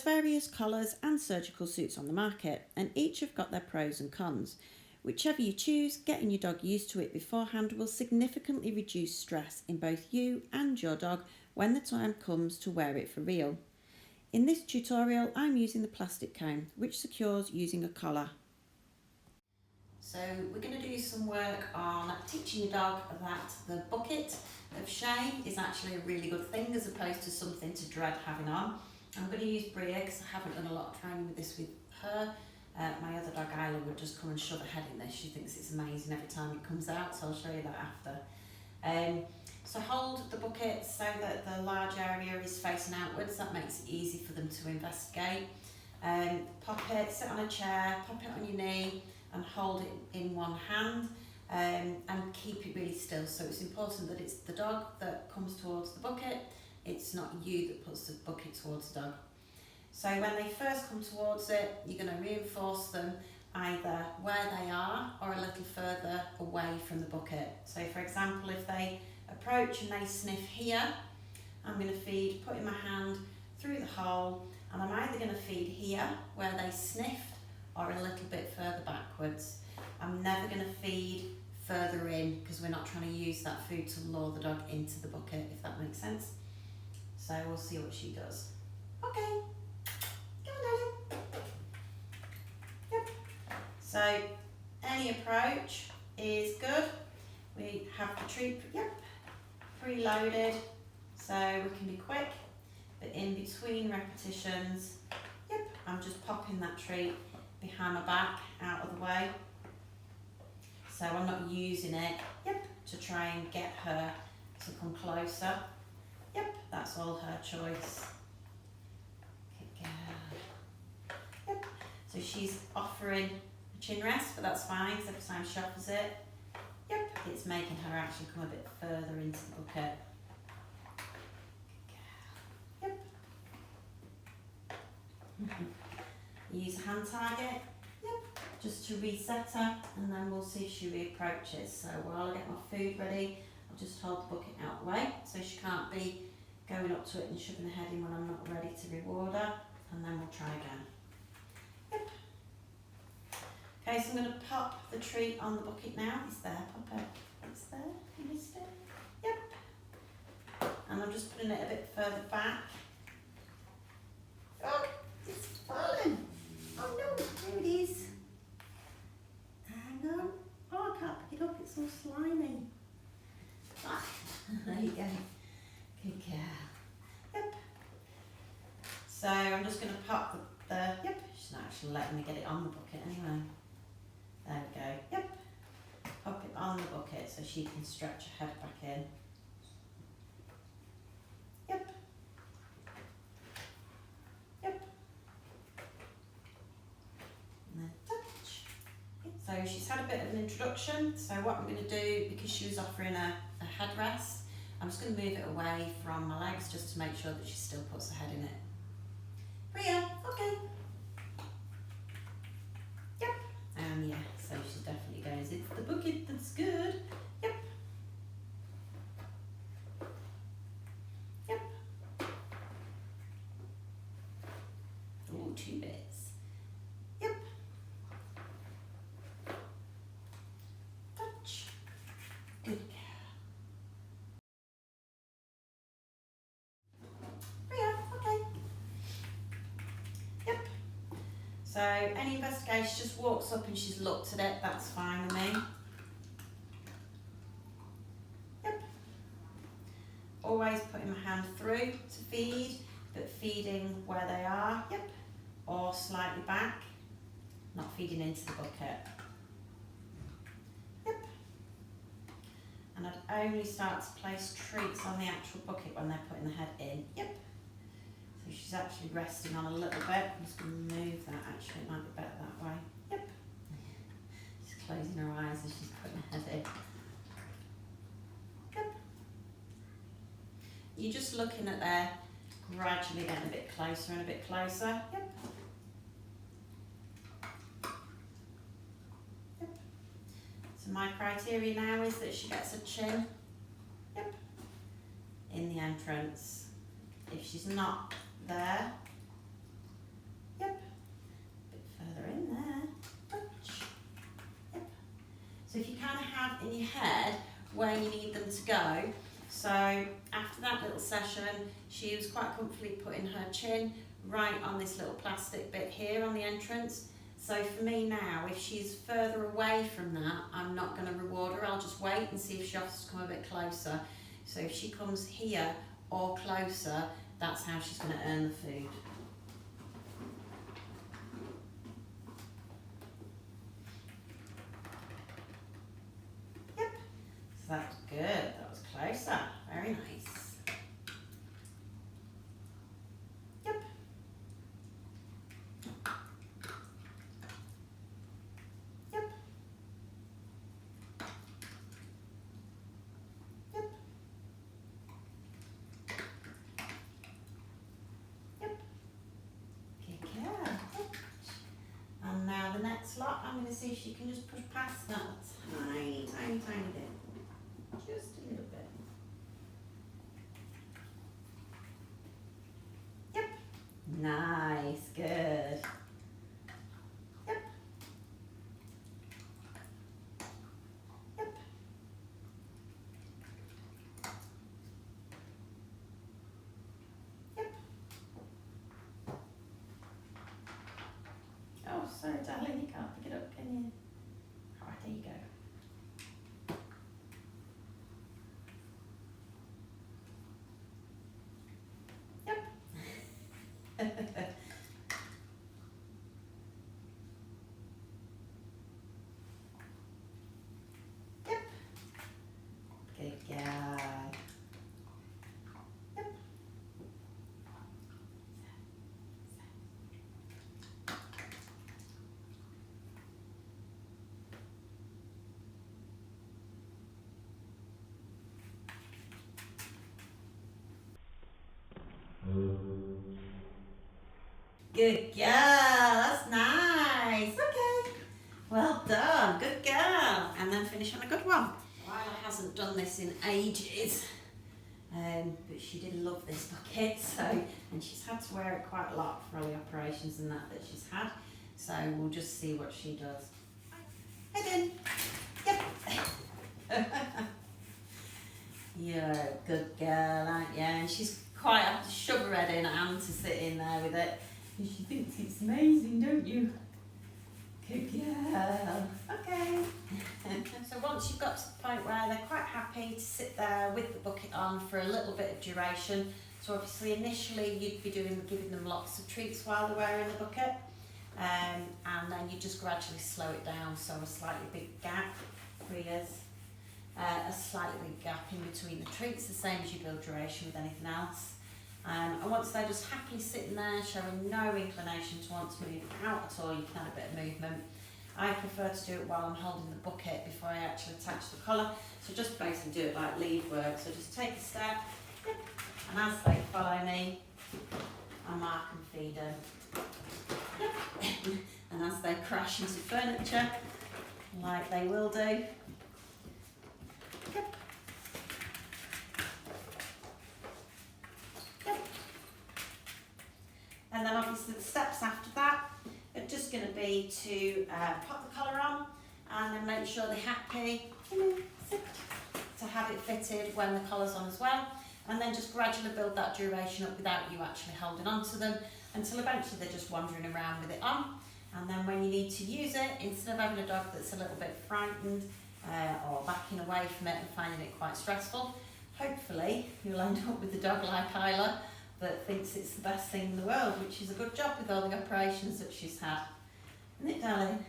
There's various collars and surgical suits on the market, and each have got their pros and cons. Whichever you choose, getting your dog used to it beforehand will significantly reduce stress in both you and your dog when the time comes to wear it for real. In this tutorial, I'm using the plastic cone, which secures using a collar. So we're going to do some work on teaching your dog that the bucket of shame is actually a really good thing as opposed to something to dread having on. I'm going to use Bria because I haven't done a lot of training with this with her. My other dog Isla would just come and shove her head in this. She thinks it's amazing every time it comes out, so I'll show you that after. So hold the bucket so that the large area is facing outwards. That makes it easy for them to investigate. Pop it, sit on a chair, pop it on your knee and hold it in one hand and keep it really still. So it's important that it's the dog that comes towards the bucket. It's not you that puts the bucket towards the dog. So when they first come towards it, you're going to reinforce them either where they are or a little further away from the bucket. So for example, if they approach and they sniff here, I'm going to feed, putting my hand through the hole, and I'm either going to feed here where they sniffed or a little bit further backwards. I'm never going to feed further in because we're not trying to use that food to lure the dog into the bucket, if that makes sense. So we'll see what she does. Okay, come on darling. Yep. So any approach is good. We have the treat, preloaded, so we can be quick, but in between repetitions, I'm just popping that treat behind my back, out of the way. So I'm not using it, to try and get her to come closer. That's all her choice. Good girl. So she's offering a chin rest, but that's fine, because every time she offers it, it's making her actually come a bit further into the bucket. Good girl. Use a hand target, just to reset her, and then we'll see if she reapproaches. So while I get my food ready, I'll just hold the bucket out the way, so she can't be going up to it and shoving her head in when I'm not ready to reward her, and then we'll try again. Okay, so I'm going to pop the treat on the bucket now. It's there, pop it. It's there, you missed it. And I'm just putting it a bit further back. Oh, it's fallen. Oh no, there it is. Hang on. Oh, I can't pick it up, it's all slimy. Ah, there you go. Good girl. So I'm just going to pop the she's not actually letting me get it on the bucket anyway. There we go. Pop it on the bucket so she can stretch her head back in. And then touch. So she's had a bit of an introduction. So what I'm going to do, because she was offering a headrest, I'm just going to move it away from my legs just to make sure that she still puts her head in it. Bria, okay. And so she definitely goes, it's the bucket that's good. Oh, 2 bits. Touch. Good girl. So any investigation, she just walks up and she's looked at it, that's fine with me. Always putting my hand through to feed, but feeding where they are, or slightly back, not feeding into the bucket. And I'd only start to place treats on the actual bucket when they're putting the head in. So she's actually resting on a little bit. I'm just going to move that, actually, it might be better that way. She's closing her eyes as she's putting her head in. You're just looking at there, gradually getting a bit closer and a bit closer. So my criteria now is that she gets a chin in the entrance. If she's not there, of have in your head where you need them to go. So after that little session, she was quite comfortably putting her chin right on this little plastic bit here on the entrance. So for me now, if she's further away from that, I'm not going to reward her. I'll just wait and see if she offers to come a bit closer. So if she comes here or closer, that's how she's going to earn the food. Yep, so that's good. That was closer. Very nice. Yep. Yep. Yep. Yep. Good girl. And now the next lot, I'm going to see if she can just push past that tiny, tiny, tiny bit. Just a little bit. Yep. Nice. Good. Yep. Yep. Yep. Oh, sorry, darling, you can't pick it up, can you? Alright, there you go. Yep. Good girl. Yep. Good girl, that's nice. Okay, well done, good girl. And then finish on a good one. Lila hasn't done this in ages, but she did love this bucket, and she's had to wear it quite a lot for all the operations and that she's had. So we'll just see what she does. Head in. Yep. You're a good girl, aren't you? And she's quite happy to shove her head in and to sit in there with it. She thinks it's amazing, don't you? Good girl. Okay. So once you've got to the point where they're quite happy to sit there with the bucket on for a little bit of duration, so obviously initially you'd be giving them lots of treats while they're wearing the bucket, and then you just gradually slow it down, so a slightly big gap, 3 years, a slightly big gap in between the treats, the same as you build duration with anything else. And once they're just happily sitting there, showing no inclination to want to move out at all, you can add a bit of movement. I prefer to do it while I'm holding the bucket before I actually attach the collar. So just basically do it like lead work. So just take a step, and as they follow me, I mark and feed them. And as they crash into furniture, like they will do, and then obviously the steps after that are just going to be to pop the collar on and then make sure they're happy to have it fitted when the collar's on as well, and then just gradually build that duration up without you actually holding on to them until eventually they're just wandering around with it on. And then when you need to use it, instead of having a dog that's a little bit frightened or backing away from it and finding it quite stressful, hopefully you'll end up with a dog like Isla that thinks it's the best thing in the world, which is a good job with all the operations that she's had. Isn't it, darling?